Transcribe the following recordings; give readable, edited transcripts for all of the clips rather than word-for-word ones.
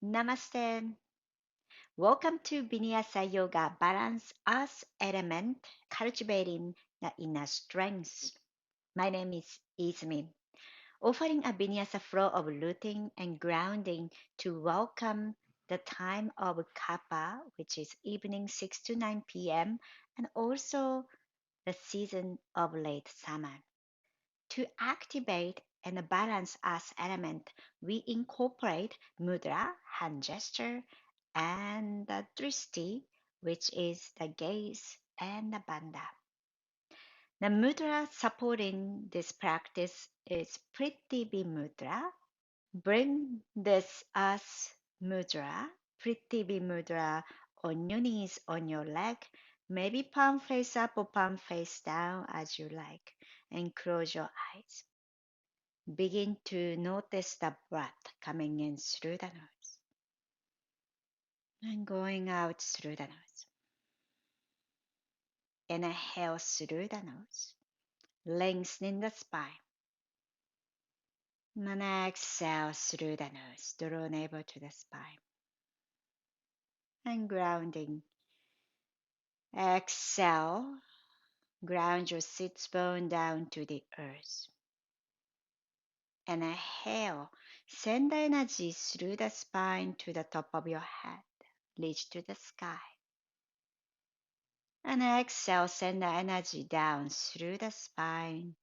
Namaste. Welcome to Vinyasa Yoga Balance as Element, cultivating the inner strength. My name is Izumi, offering a Vinyasa flow of rooting and grounding to welcome the time of Kappa, which is evening 6 to 9 p.m., and also the season of late summer. To activate and balance us element, we incorporate mudra, hand gesture, and the dristi, which is the gaze and the bandha. The mudra supporting this practice is Prithvi mudra. Bring this as mudra, Prithvi mudra on your knees, on your leg, maybe palm face up or palm face down as you like, and close your eyes. Begin to notice the breath coming in through the nose and going out through the nose. Inhale through the nose, lengthening the spine. And exhale through the nose, draw navel to the spine. And grounding. Exhale, ground your sits bone down to the earth. Inhale, send the energy through the spine to the top of your head, reach to the sky. And exhale, send the energy down through the spine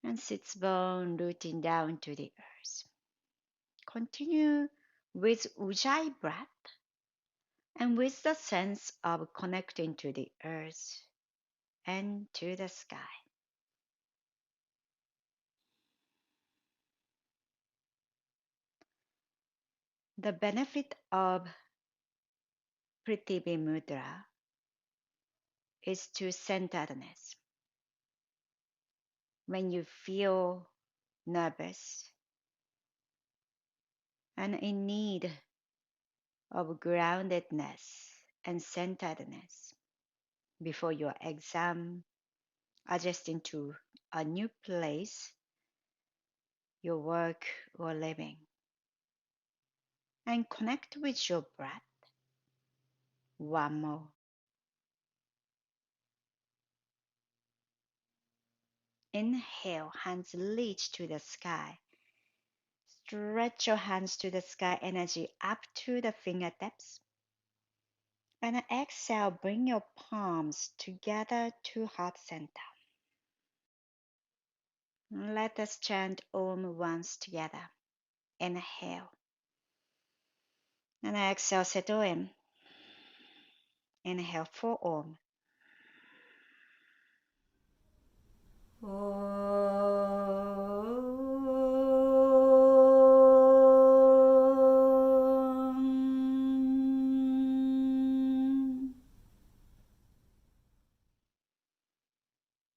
and sits bone rooting down to the earth. Continue with Ujjayi breath and with the sense of connecting to the earth and to the sky. The benefit of Prithvi Mudra is to centeredness. When you feel nervous and in need of groundedness and centeredness before your exam, adjusting to a new place, your work or living, and connect with your breath. One more. Inhale, hands reach to the sky. Stretch your hands to the sky, energy up to the fingertips. And exhale, bring your palms together to heart center. Let us chant Om once together. Inhale. And exhale, Sato. Inhale for Om.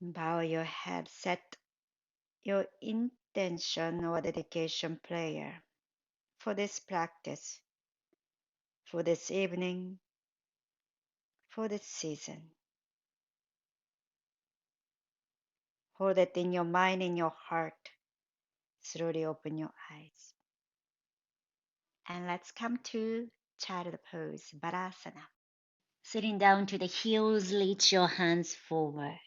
Bow your head, set your intention or dedication prayer for this practice, for this evening, for this season. Hold it in your mind, in your heart. Slowly open your eyes. And let's come to child pose, Tadasana. Sitting down to the heels, reach your hands forward.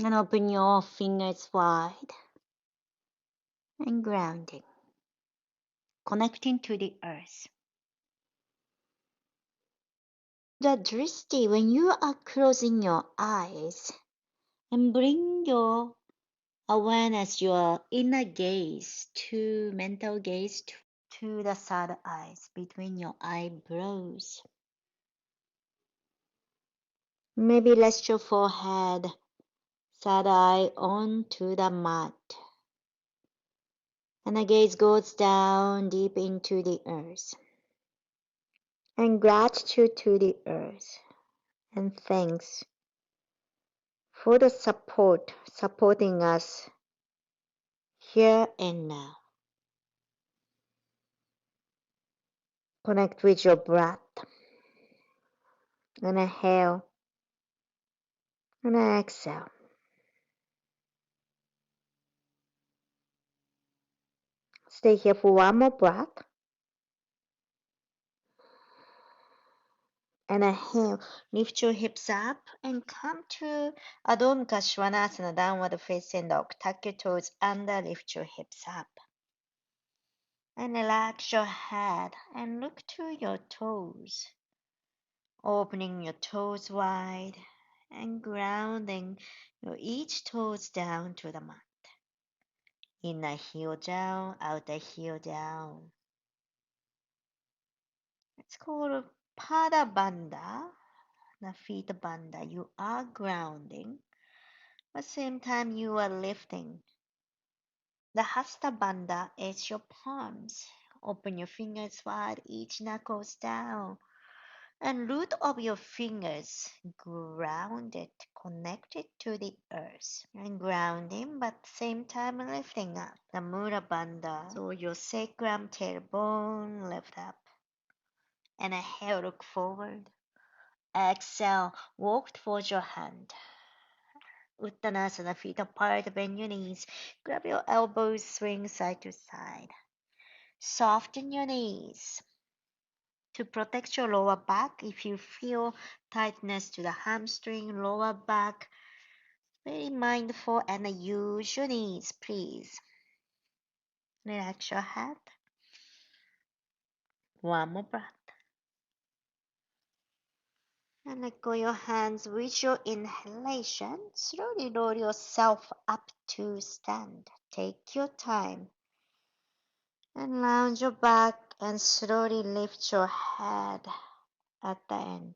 And open your fingers wide. And grounding. Connecting to the earth. The dristi, when you are closing your eyes, and bring your awareness, your inner gaze to mental gaze to the third eyes between your eyebrows. Maybe rest your forehead, third eye onto the mat. And the gaze goes down deep into the earth. And gratitude to the earth. And thanks for the support, supporting us here and now. Connect with your breath. And inhale. And exhale. Stay here for one more breath. And inhale, lift your hips up and come to Adho Mukha Svanasana, downward facing dog. Tuck your toes under, lift your hips up. And relax your head and look to your toes. Opening your toes wide and grounding your each toes down to the mat. Inner heel down, outer heel down. It's called Pada Bandha, the feet bandha. You are grounding, but same time you are lifting. The Hasta Bandha is your palms. Open your fingers wide, each knuckles down. And root of your fingers grounded, connected to the earth. And grounding, but same time lifting up. The Mudra Bandha. So your sacrum, tailbone, lift up. And inhale, look forward. Exhale, walk towards your hand. Uttanasana, feet apart, bend your knees. Grab your elbows, swing side to side. Soften your knees. To protect your lower back, if you feel tightness to the hamstring, lower back, very mindful and use your knees, please. Relax your head. One more breath. And let go your hands with your inhalation. Slowly roll yourself up to stand. Take your time. And lounge your back and slowly lift your head at the end.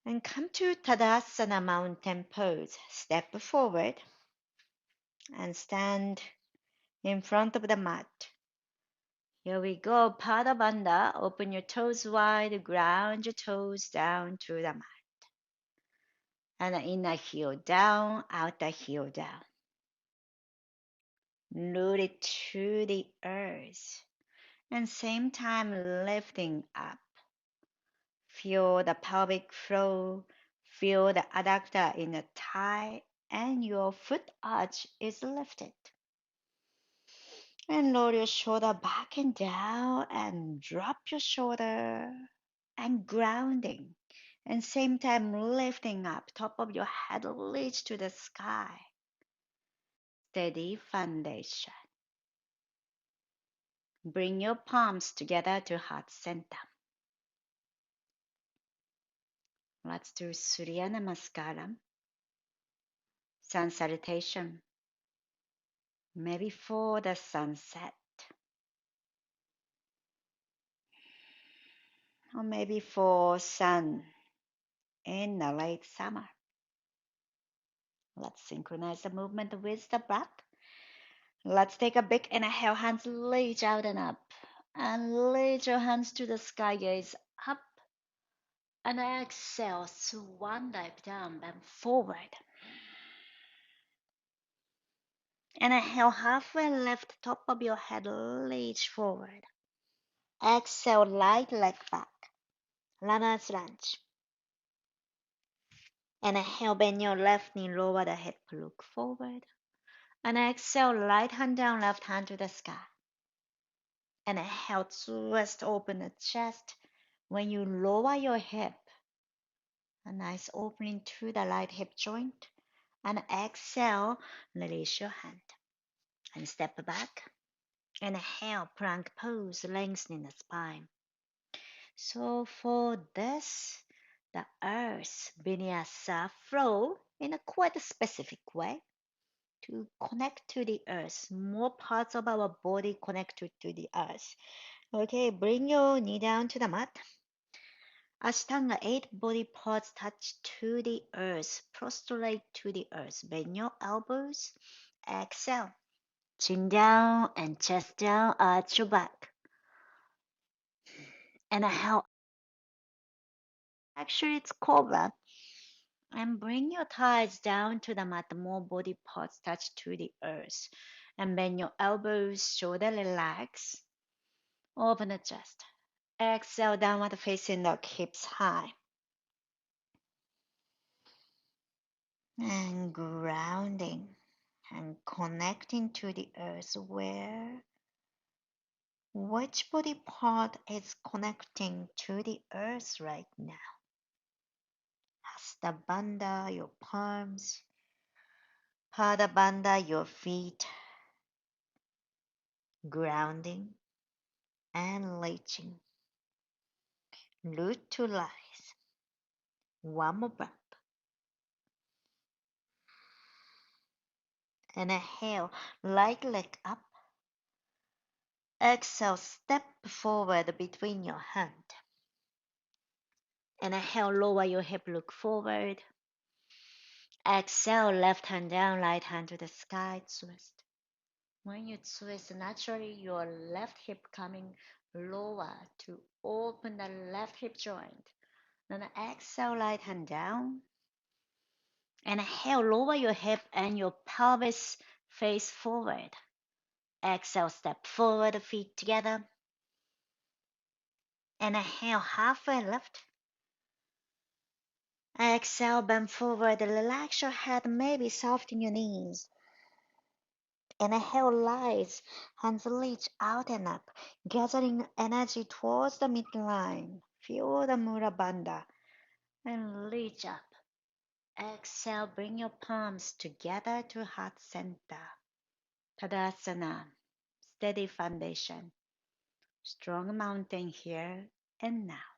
And come to Tadasana, mountain pose. Step forward and stand in front of the mat. Here we go, Pada Bandha. Open your toes wide, ground your toes down to the mat. And inner heel down, outer heel down. Root it to the earth. And same time lifting up. Feel the pelvic floor. Feel the adductor in the thigh. And your foot arch is lifted. And lower your shoulder back and down and drop your shoulder and grounding. And same time lifting up, top of your head reach to the sky. Steady foundation. Bring your palms together to heart center. Let's do Surya Namaskaram. Sun salutation. Maybe for the sunset. Or maybe for sun in the late summer. Let's synchronize the movement with the breath. Let's take a big inhale, hands reach out and up. And lift your hands to the sky, gaze up. And exhale, swan dive down, bend forward. And inhale, halfway lift, top of your head, reach forward. Exhale, light leg back, runner's lunge. And inhale, bend your left knee, lower the hip, look forward. And exhale, right hand down, left hand to the sky. And inhale, twist open the chest. When you lower your hip, a nice opening to the right hip joint. And exhale, release your hand. And step back. Inhale, plank pose, lengthening the spine. So for this, the earth, Vinyasa flow in a quite specific way to connect to the earth. More parts of our body connected to the earth. Okay, bring your knee down to the mat. Ashtanga, 8 body parts touch to the earth, prostrate to the earth. Bend your elbows. Exhale. Chin down and chest down, arch your back. And inhale. Actually, it's cobra. And bring your thighs down to the mat. More body parts touch to the earth. And bend your elbows, shoulder relax. Open the chest. Exhale, downward facing dog, hips high. And grounding. and connecting to the earth. Which body part is connecting to the earth right now? Hasta bandha, your palms. Pada bandha, your feet. Grounding and reaching. Utilize. One more breath. Inhale, right leg up. Exhale, step forward between your hands. Inhale, lower your hip, look forward. Exhale, left hand down, right hand to the sky, twist. When you twist, naturally your left hip coming lower to open the left hip joint. Then exhale, right hand down. Inhale, lower your hip and your pelvis face forward. Exhale, step forward, feet together. Inhale, halfway lift. Exhale, bend forward, relax your head, maybe soften your knees. Inhale, rise, hands reach out and up, gathering energy towards the midline. Feel the mudra bandha and reach up. Exhale, bring your palms together to heart center. Tadasana, steady foundation. Strong mountain here and now.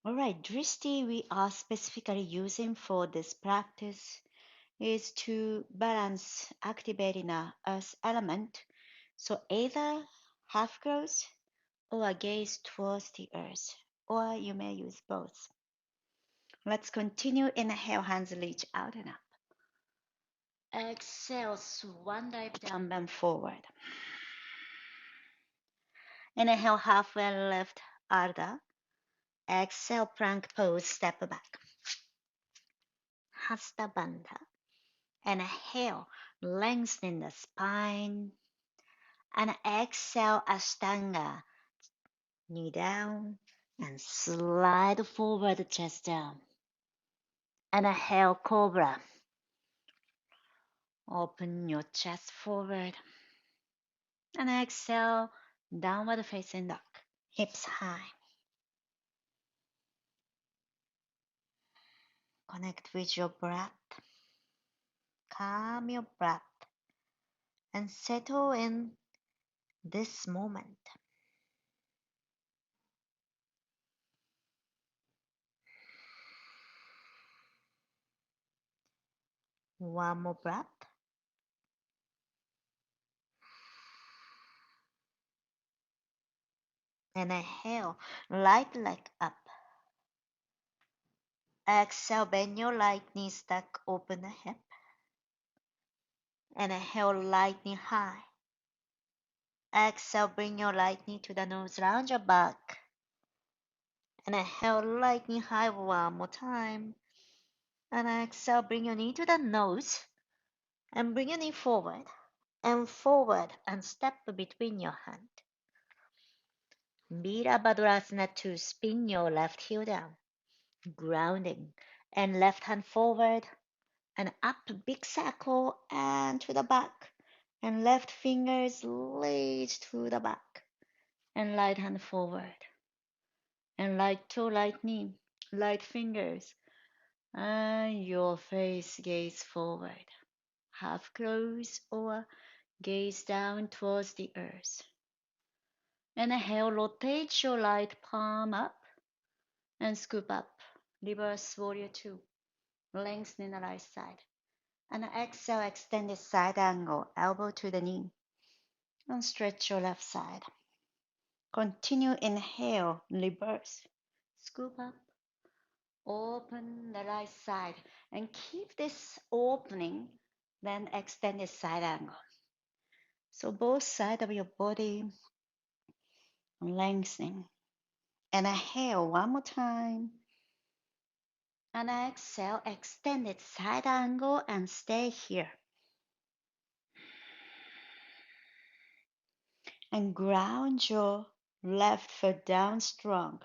Alright, dristi we are specifically using for this practice is to balance activating a earth element. So either half close or gaze towards the earth, or you may use both. Let's continue. Inhale, hands reach out and up. Exhale, swan dive down, bend forward. Inhale, halfway lift, Ardha. Exhale, plank pose, step back. Hasta bandha. Inhale, lengthen the spine. And exhale, Ashtanga. Knee down and slide forward, chest down. Inhale, Cobra. Open your chest forward. And exhale, downward facing dog. Hips high. Connect with your breath. Calm your breath and settle in this moment. One more breath. Inhale, right leg up. Exhale, bend your right knee, stack open the hip. Inhale, right knee high. Exhale, bring your right knee to the nose, round your back. Inhale, right knee high one more time. And exhale, bring your knee to the nose. And bring your knee forward. And step between your hands. Virabhadrasana to spin your left heel down. Grounding. And left hand forward. And up, big circle, and to the back. And left fingers reach to the back. And right hand forward. And right toe, right knee, right fingers. And your face gaze forward. Half close or gaze down towards the earth. Inhale, rotate your right palm up and scoop up. Reverse warrior two. Lengthen the right side. And exhale, extend the side angle, elbow to the knee. And stretch your left side. Continue, inhale, reverse. Scoop up. Open the right side. And keep this opening, then extend the side angle. So both sides of your body lengthening. And inhale one more time. And exhale, extend it side angle and stay here. And ground your left foot down strong.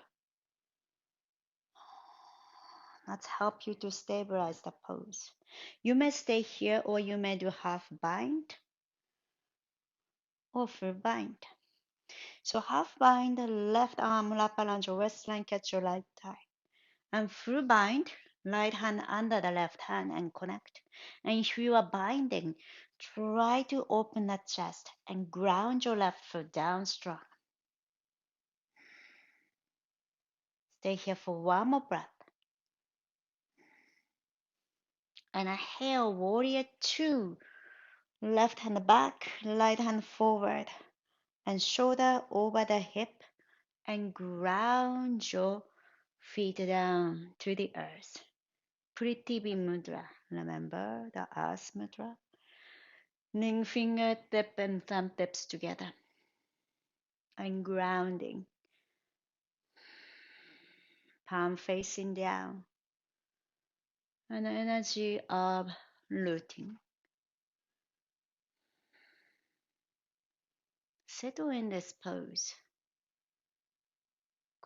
Let's help you to stabilize the pose. You may stay here or you may do half bind or full bind. So half bind, left arm wrap around your waistline, catch your right thigh. And full bind, right hand under the left hand and connect. And if you are binding, try to open the chest and ground your left foot down strong. Stay here for one more breath. And exhale, warrior two. Left hand back, right hand forward. And shoulder over the hip. And ground your feet down to the earth. Prithvi mudra. Remember the earth mudra? Ring finger tip and thumb tips together. And grounding. Palm facing down. An energy of rooting. Settle in this pose.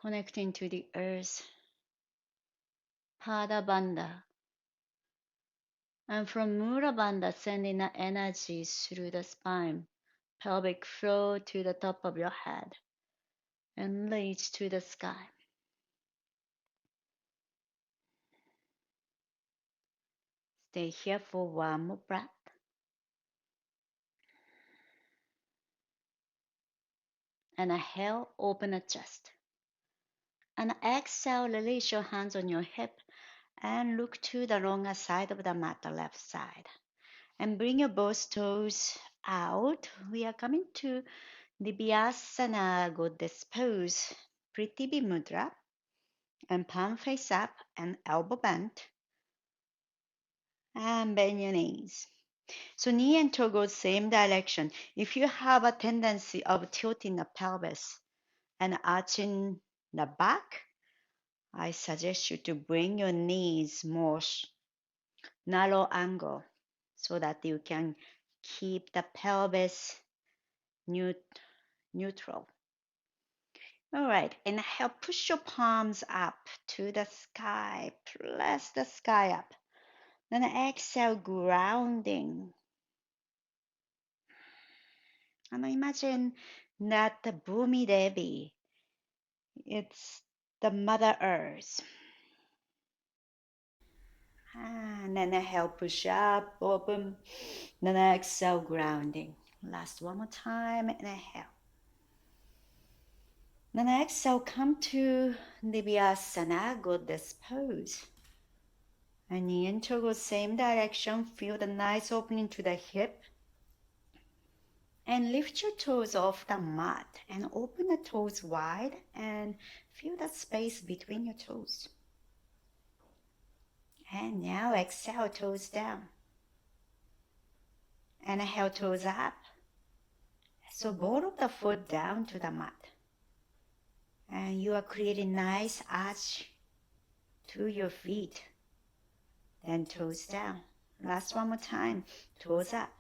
Connecting to the earth. Pada bandha. And from mudra bandha, sending the energy through the spine. Pelvic floor to the top of your head. And reach to the sky. Stay here for one more breath. And inhale, open the chest. And exhale, release your hands on your hip and look to the longer side of the mat, the left side. And bring your both toes out. We are coming to the Vinyasa goddess pose, Prithvi mudra, and palm face up and elbow bent. And bend your knees. So knee and toe go same direction. If you have a tendency of tilting the pelvis and arching the back, I suggest you to bring your knees more narrow angle so that you can keep the pelvis neutral. All right, inhale, push your palms up to the sky, press the sky up. Then exhale, grounding. And imagine that the Bhumi Devi, it's the Mother Earth. And then inhale, push up, open. Then exhale, grounding. Last one more time, inhale. Then exhale, come to the Vinyasa goddess pose. And knee and toe go same direction. Feel the nice opening to the hip. And lift your toes off the mat and open the toes wide and feel the space between your toes. And now exhale, toes down. And inhale, toes up. So ball of the foot down to the mat. And you are creating nice arch to your feet. Then toes down. Last one more time. Toes up.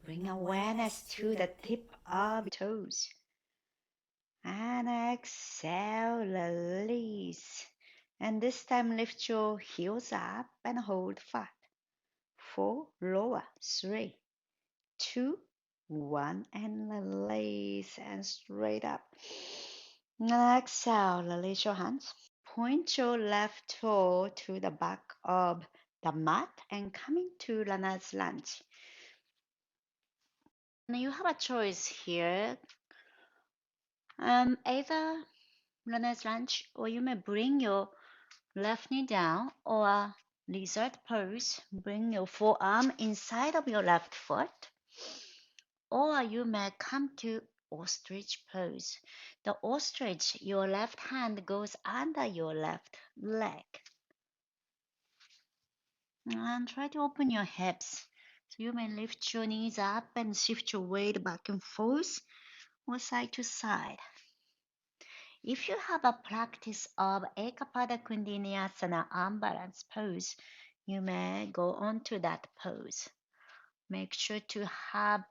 Bring awareness to the tip of your toes. And exhale, release. And this time lift your heels up and hold 5, 4, lower, 3, 2, 1, and release and straight up. And exhale, release your hands. Point your left toe to the back of the mat and come into runner's lunge. And you have a choice here. Either runner's lunge or you may bring your left knee down or lizard pose. Bring your forearm inside of your left foot. Or you may come to ostrich pose. The ostrich, your left hand goes under your left leg. And try to open your hips. So you may lift your knees up and shift your weight back and forth or side to side. If you have a practice of Ekapada Kundalini arm balance pose, you may go on to that pose. Make sure to have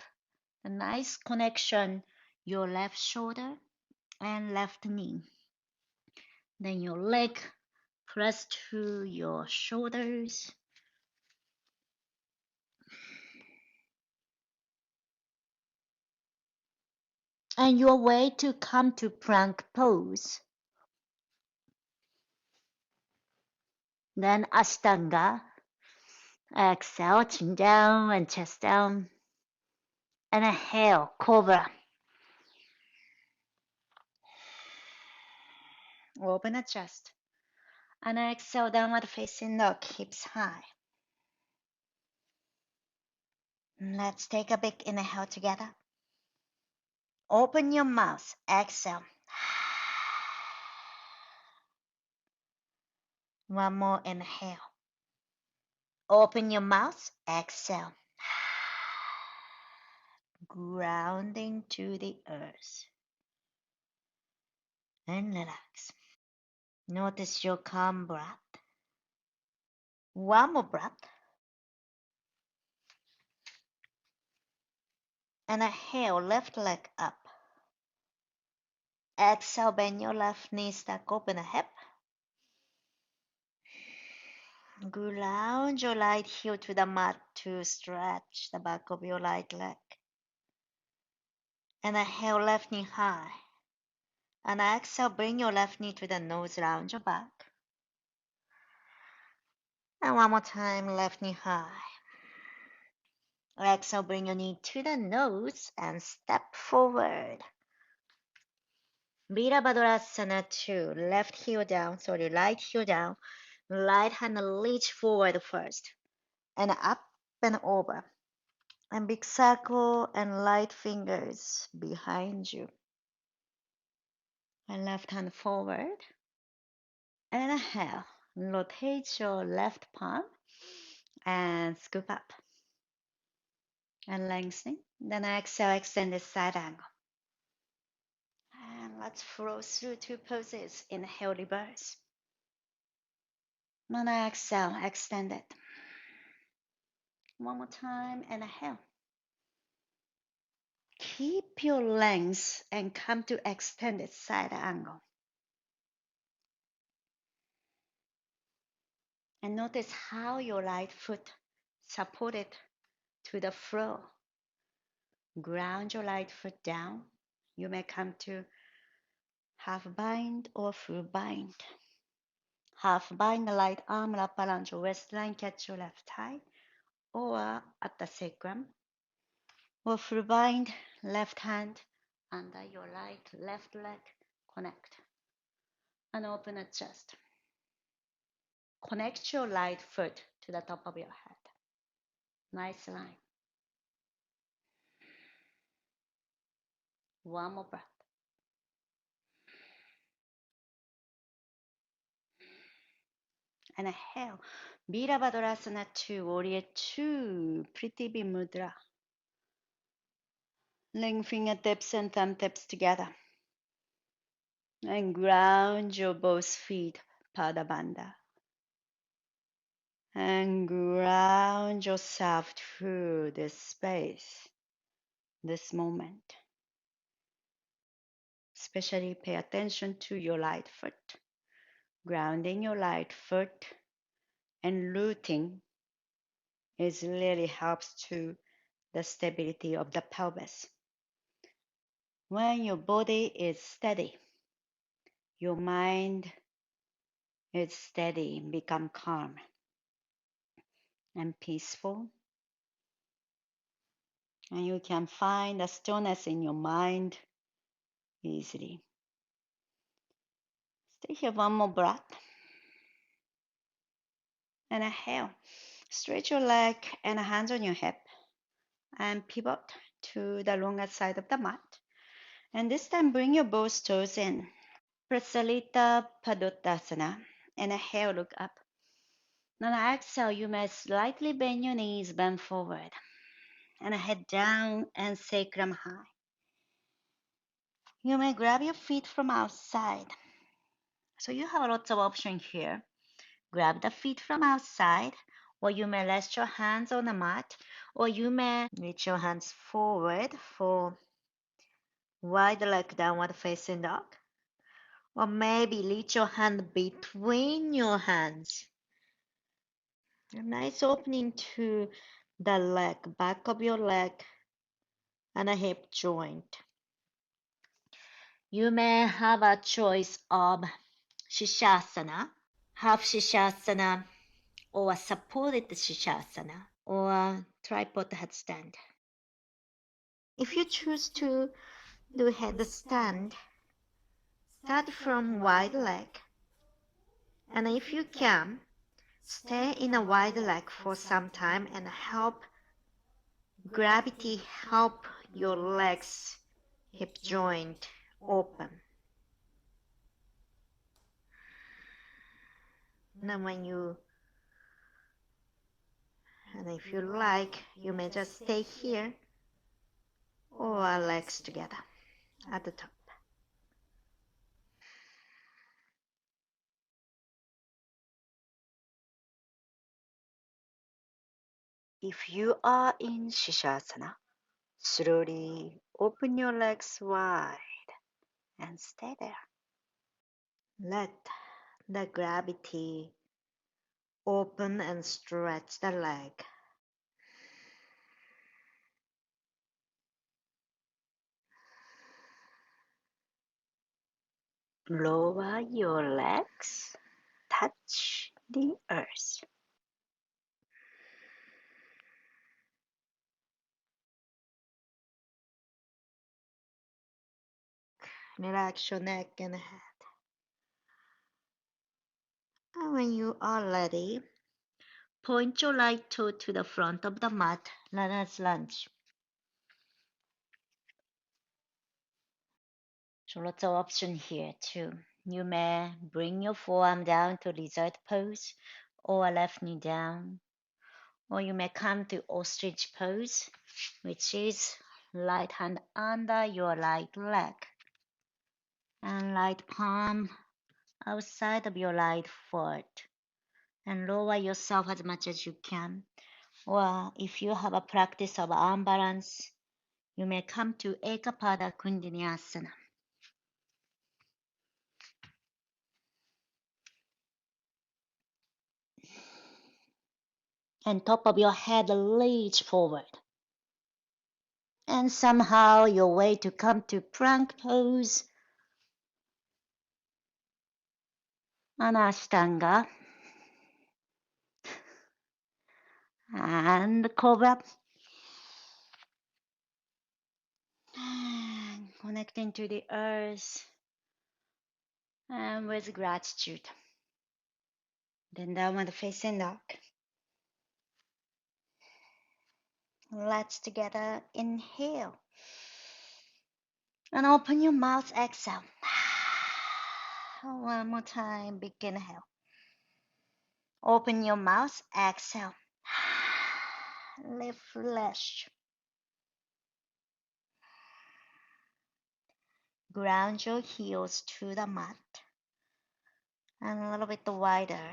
a nice connection, your left shoulder and left knee. Then your leg Press to your shoulders. And your way to come to plank pose. Then Ashtanga. Exhale, chin down and chest down. And inhale, cobra. Open the chest. And exhale, downward facing dog, hips high. Let's take a big inhale together. Open your mouth, exhale. One more inhale. Open your mouth, exhale. Grounding to the earth. And relax. Notice your calm breath. One more breath. And inhale, left leg up. Exhale, bend your left knee, stack open a hip. Ground your right heel to the mat to stretch the back of your right leg. And inhale, left knee high. And exhale, bring your left knee to the nose, round your back. And one more time, left knee high. Exhale, bring your knee to the nose and step forward. Virabhadrasana 2, right heel down. Right hand reach forward first. And up and over. And big circle and light fingers behind you. And left hand forward. And inhale. Rotate your left palm and scoop up. And lengthening. Then exhale, extend the side angle. And let's flow through two poses. Inhale, reverse. And exhale, extend it. One more time, inhale. Keep your length and come to extended side angle. And notice how your right foot supported to the floor. Ground your right foot down. You may come to half bind or full bind. Half bind the right arm, wrap around your waistline, catch your left thigh, or at the sacrum. Or full bind, left hand under your left leg, connect. And open the chest. Connect your right foot to the top of your head. Nice line. One more breath. And inhale. Virabhadrasana 2, Warrior 2, Prithvi Mudra. Link fingertips and thumb tips together. And ground your both feet, Pada Bandha. And ground yourself through this space, this moment. Especially pay attention to your right foot. Grounding your right foot and rooting is really helps to the stability of the pelvis. When your body is steady, your mind is steady, become calm and peaceful. And you can find the stillness in your mind easily. Stay here one more breath. And inhale. Stretch your leg and hands on your hip. And pivot to the longer side of the mat. And this time bring your both toes in. Prasalita Padottasana. And inhale, look up. Now exhale, you may slightly bend your knees, bend forward. And head down and sacrum high. You may grab your feet from outside. So you have lots of options here. Grab the feet from outside, or you may rest your hands on the mat, or you may reach your hands forward for wide leg downward facing dog, Or maybe reach your hand between your hands. A nice opening to the leg, back of your leg, and a hip joint. You may have a choice of Shishasana, half Shishasana, or supported Shishasana, or tripod headstand. If you choose to do headstand, start from wide leg, and if you can, stay in a wide leg for some time and help gravity help your legs hip joint open. And if you like, you may just stay here or legs together at the top. If you are in Shishasana, slowly open your legs wide and stay there. Let the gravity open and stretch the leg. Lower your legs, touch the earth. Relax your neck and head. And when you are ready, point your right toe to the front of the mat, runner's lunge. So lots of options here too. You may bring your forearm down to lizard pose or left knee down. Or you may come to ostrich pose, which is right hand under your right leg and right palm outside of your right foot, and lower yourself as much as you can. Or if you have a practice of arm balance, you may come to Ekapada Kundalini and top of your head reach forward. And somehow your way to come to plank pose, Anashtanga, and cobra. Connecting to the earth and with gratitude. Then downward facing dog. Let's together inhale. And open your mouth, exhale. One more time, big inhale. Open your mouth, exhale. Lift flesh. Ground your heels to the mat. And a little bit wider.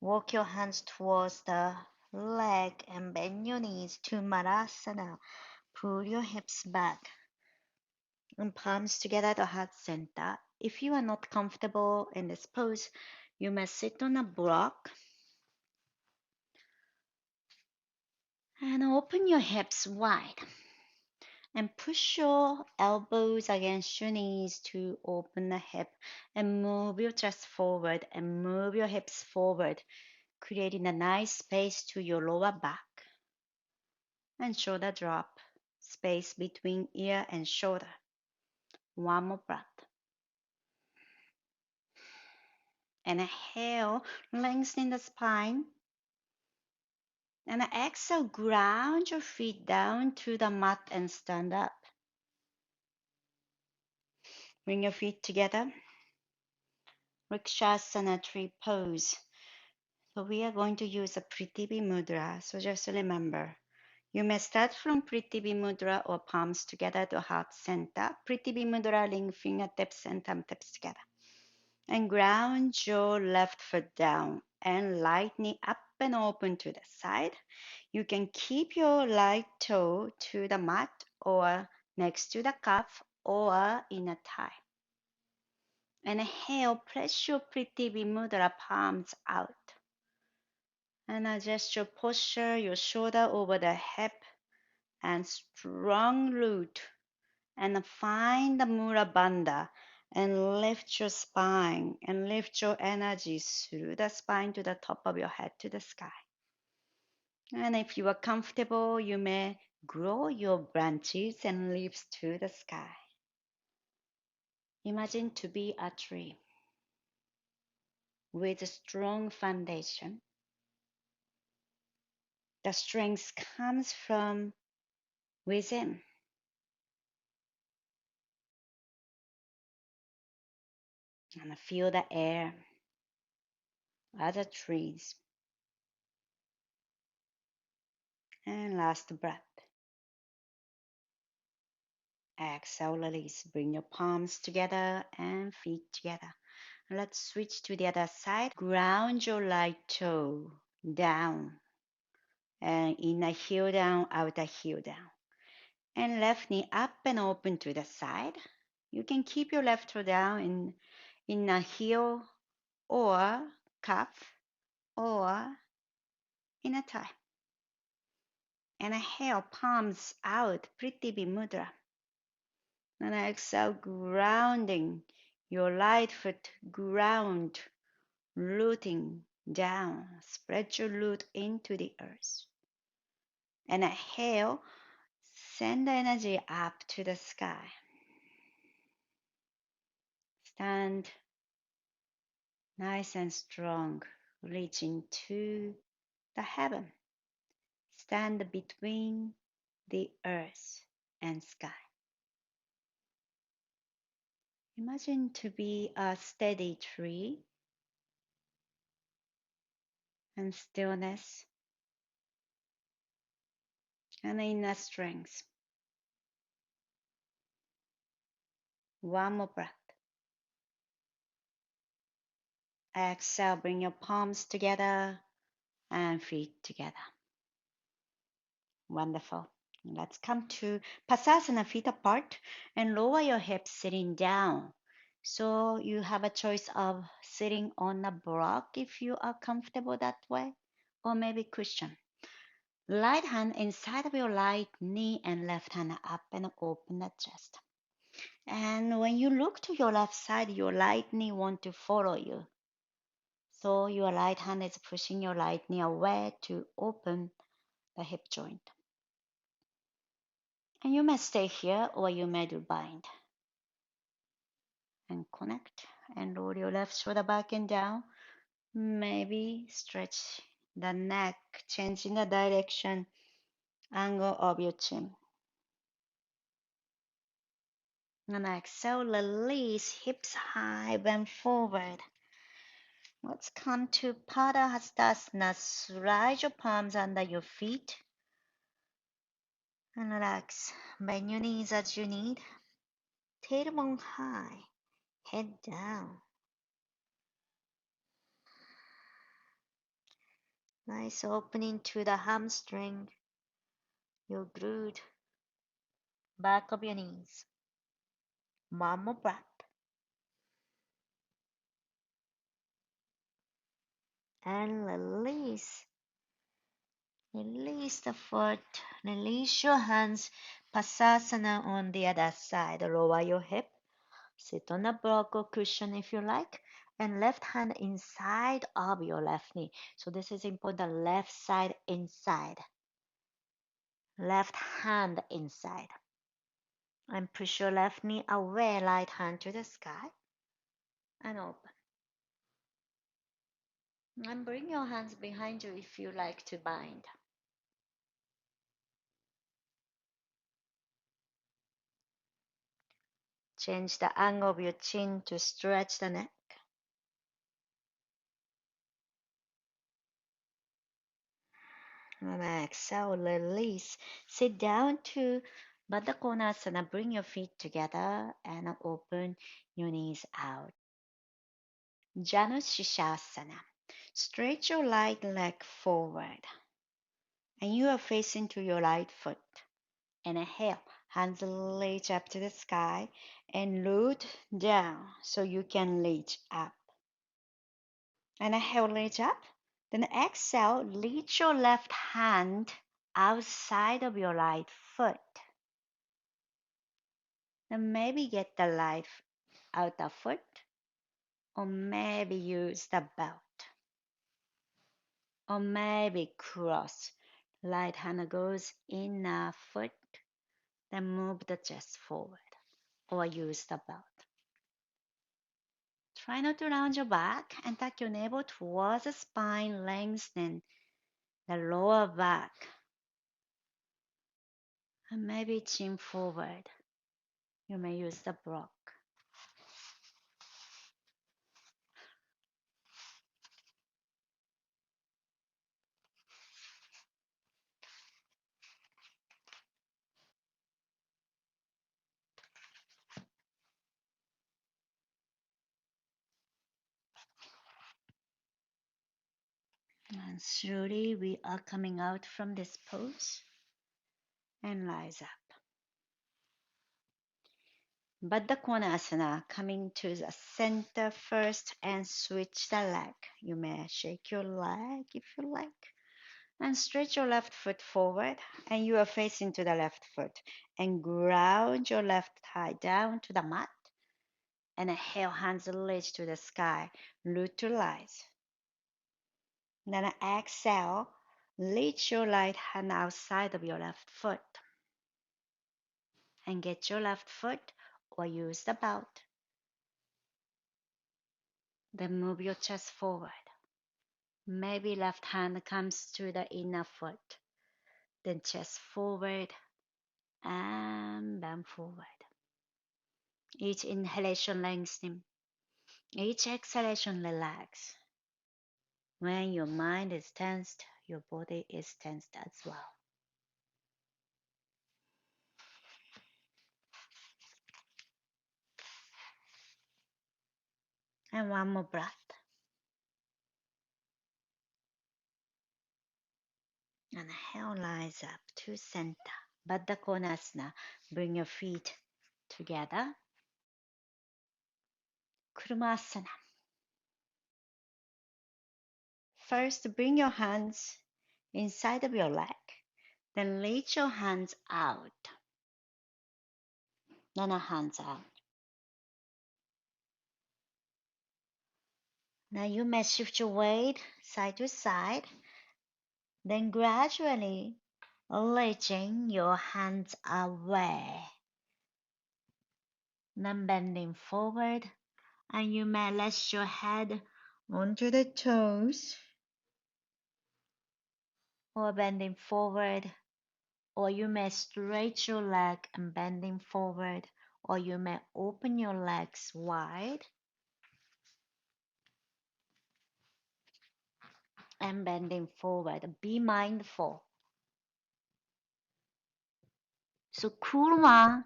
Walk your hands towards the leg and bend your knees to Marasana. Pull your hips back and palms together to heart center. If you are not comfortable in this pose, you may sit on a block and open your hips wide and push your elbows against your knees to open the hip and move your chest forward and move your hips forward, creating a nice space to your lower back and shoulder drop, space between ear and shoulder. One more breath. Inhale, lengthen the spine. And exhale, ground your feet down to the mat and stand up. Bring your feet together. Vrikshasana tree pose. So we are going to use a Prithivi mudra. So just remember, you may start from Prithivi mudra or palms together to heart center. Prithivi mudra, ring fingertips and thumb tips together. And ground your left foot down and right knee up and open to the side. You can keep your right toe to the mat or next to the calf or in a tie. And inhale, press your Prithvi mudra palms out. And adjust your posture, your shoulder over the hip, and strong root. And find the mudra bandha and lift your spine and lift your energy through the spine to the top of your head to the sky. And if you are comfortable, you may grow your branches and leaves to the sky. Imagine to be a tree with a strong foundation. The strength comes from within. And feel the air, other trees. And last breath. Exhale, release. Bring your palms together and feet together. Let's switch to the other side. Ground your right toe down. And inner heel down, outer heel down. And left knee up and open to the side. You can keep your left toe down in inner heel or cuff or inner thigh. And inhale, palms out, Prithvi mudra. And exhale, grounding your right foot, ground, rooting down. Spread your root into the earth. And inhale, send the energy up to the sky. Stand nice and strong, reaching to the heaven. Stand between the earth and sky. Imagine to be a steady tree and stillness and inner strength. One more breath. Exhale, bring your palms together and feet together. Wonderful. Let's come to Pasasana, feet apart, and lower your hips sitting down. So you have a choice of sitting on a block if you are comfortable that way, or maybe cushion. Right hand inside of your right knee and left hand up and open the chest. And when you look to your left side, your right knee want to follow you. So your right hand is pushing your right knee away to open the hip joint. And you may stay here or you may do bind. And connect and roll your left shoulder back and down. Maybe stretch the neck, changing the direction, angle of your chin. And exhale, release, hips high, bend forward. Let's come to Padahastasana. Slide your palms under your feet. And relax. Bend your knees as you need. Tailbone high. Head down. Nice opening to the hamstring, your glute, back of your knees. One more breath. And release. Release the foot. Release your hands. Pasasana on the other side. Lower your hip. Sit on a block or cushion if you like. And left hand inside of your left knee. So this is important. Left side inside. Left hand inside. And push your left knee away. Right hand to the sky. And open. And bring your hands behind you if you like to bind. Change the angle of your chin to stretch the neck. And exhale, release. Sit down to Bandha Konasana. Bring your feet together and open your knees out. Janu Shishasana. Stretch your right leg forward. And you are facing to your right foot. And inhale. Hands reach up to the sky and root down so you can reach up. And inhale, reach up. Then exhale, reach your left hand outside of your right foot. Then maybe get the right outer foot, or maybe use the belt, or maybe cross. Right hand goes in a foot, then move the chest forward, or use the belt. Try not to round your back and tuck your navel towards the spine, lengthening the lower back. And maybe chin forward. You may use the block. And slowly we are coming out from this pose and rise up. Baddha Konasana, coming to the center first and switch the leg. You may shake your leg if you like. And stretch your left foot forward and you are facing to the left foot. And ground your left thigh down to the mat. And inhale, hands reach to the sky. Neutralize. Then exhale, reach your right hand outside of your left foot. And get your left foot or use the belt. Then move your chest forward. Maybe left hand comes to the inner foot. Then chest forward and bend forward. Each inhalation lengthening. Each exhalation relax. When your mind is tensed, your body is tensed as well. And one more breath. And inhale, rise up to center. Baddha Konasana. Bring your feet together. Kurumasana. First, bring your hands inside of your leg. Then reach your hands out. Then hands out. Now you may shift your weight side to side. Then gradually reaching your hands away. Then bending forward. And you may rest your head onto the toes. Or bending forward. Or you may stretch your leg and bending forward. Or you may open your legs wide and bending forward. Be mindful. So Kurma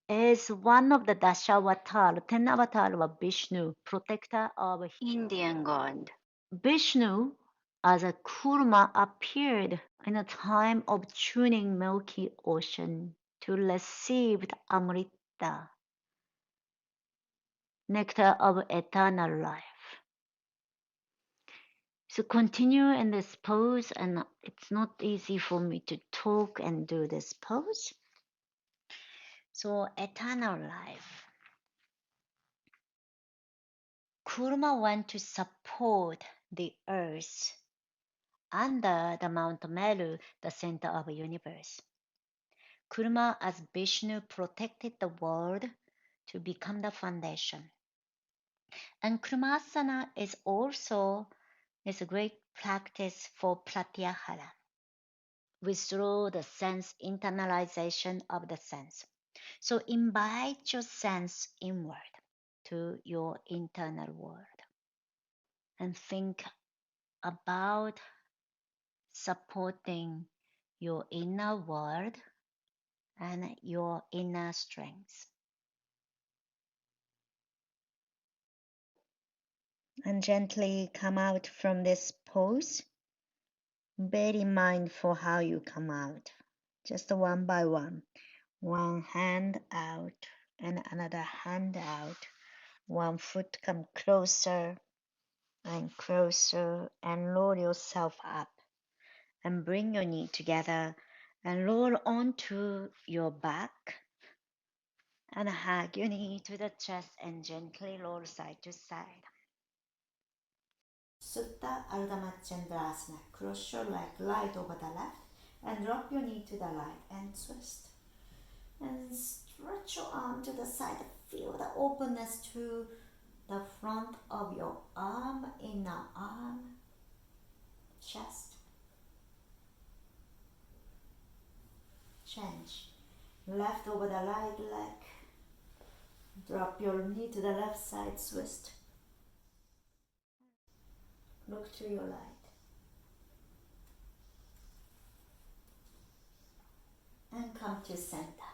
is one of the Dashavatara, 10 avatar of Vishnu, protector of Indian God. Vishnu as a Kurma appeared in a time of tuning Milky Ocean to receive the Amrita, nectar of eternal life. So continue in this pose, and it's not easy for me to talk and do this pose. So eternal life. Kurma went to support the earth under the Mount Meru, the center of the universe. Kurma as Vishnu protected the world to become the foundation. And Kurmasana is also a great practice for pratyahara. Withdraw the sense internalization of the sense. So invite your sense inward to your internal world and think about supporting your inner world and your inner strength. And gently come out from this pose. Very mindful how you come out, just one by one. One hand out and another hand out. One foot come closer and closer and roll yourself up and bring your knee together and roll onto your back and hug your knee to the chest and gently roll side to side. Sutta Ardha Matsyendrasana. Cross your leg light over the left and drop your knee to the right and twist. And stretch your arm to the side. Feel the openness to the front of your arm, inner arm, chest. Change. Left over the right leg. Drop your knee to the left side, twist. Look to your right. And come to center.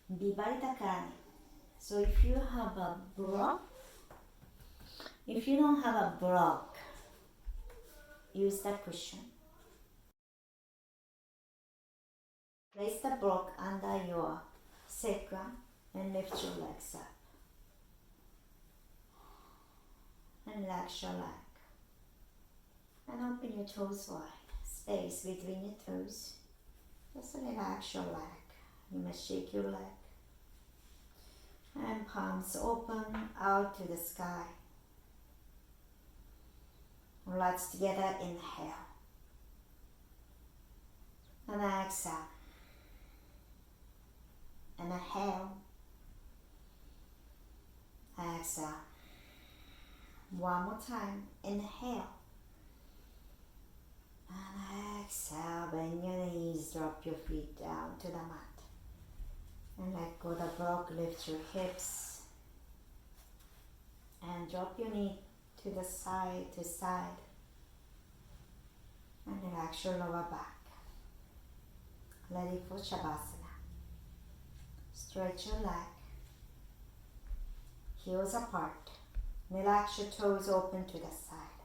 Viparita Karani. So if you have a block, if you don't have a block, use the cushion. Place the block under your sacrum and lift your legs up. And relax your leg. And open your toes wide. Space between your toes. Just relax your leg. You must shake your leg. And palms open out to the sky. Let's together inhale. And exhale. Inhale. Exhale. One more time. Inhale. And exhale. Bend your knees. Drop your feet down to the mat. And let go the block. Lift your hips. And drop your knee to the side to side. And relax your lower back. Ready for Shavasana. Stretch your leg. Heels apart. Relax your toes open to the side.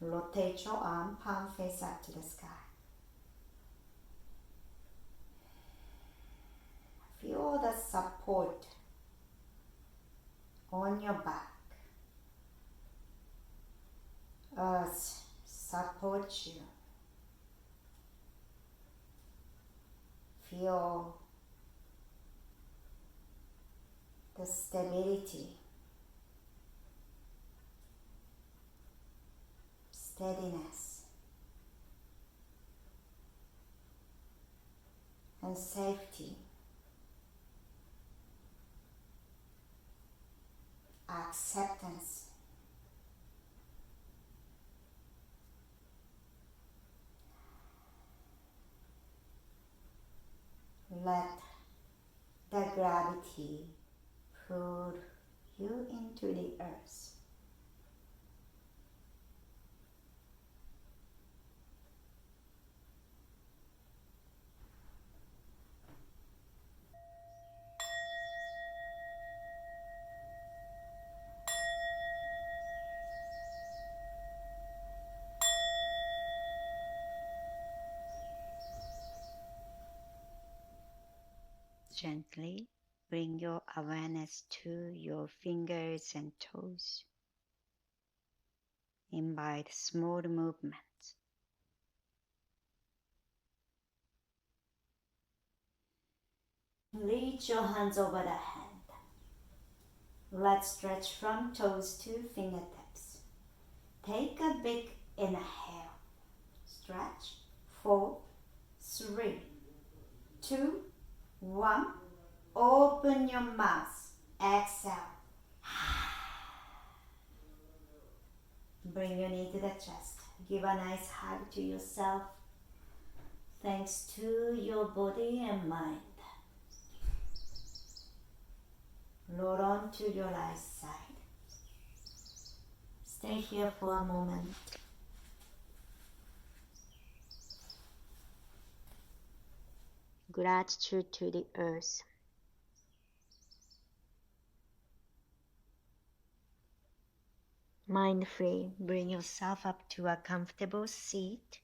Rotate your arm, palm face up to the sky. Feel the support on your back. Earth support you. Feel the stability, steadiness, and safety. Acceptance. Let the gravity pull you into the earth. Gently bring your awareness to your fingers and toes. Invite small movements. Reach your hands over the hand. Let's stretch from toes to fingertips. Take a big inhale. Stretch. 4, 3, 2, 1. Open your mouth. Exhale. Bring your knee to the chest. Give a nice hug to yourself. Thanks to your body and mind. Roll on to your right side. Stay here for a moment. Gratitude to the earth. Mind free, bring yourself up to a comfortable seat.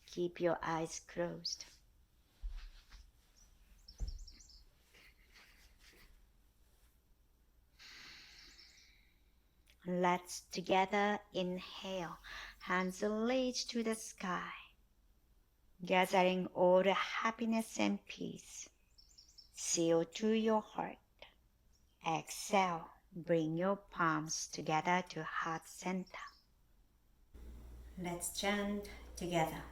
Keep your eyes closed. Let's together inhale, hands raised to the sky, gathering all the happiness and peace. Seal to your heart. Exhale, bring your palms together to heart center. Let's chant together.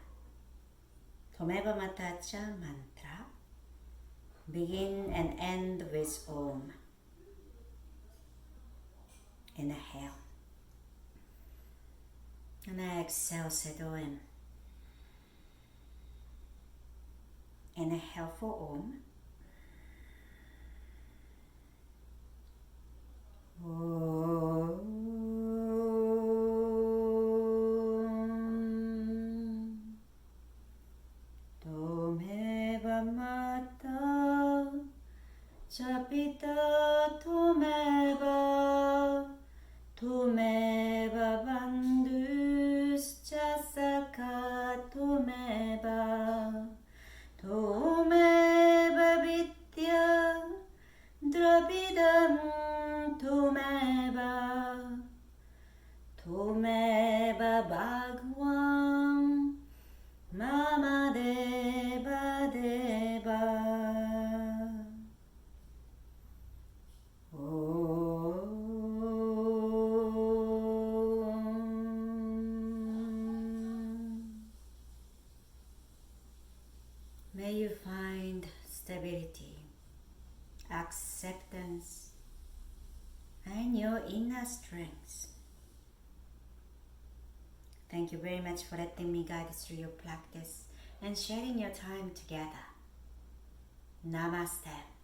Tomeva Matacha mantra. Begin and end with Om. Inhale. And exhale, settle in. Inhale for Om. Tomeva mata chapita tomeva bandhuscha sakha tomeva vidya dravidam tomeva bhagwan mama deva deva. May you find stability, acceptance, and your inner strength. Thank you very much for letting me guide through your practice and sharing your time together. Namaste.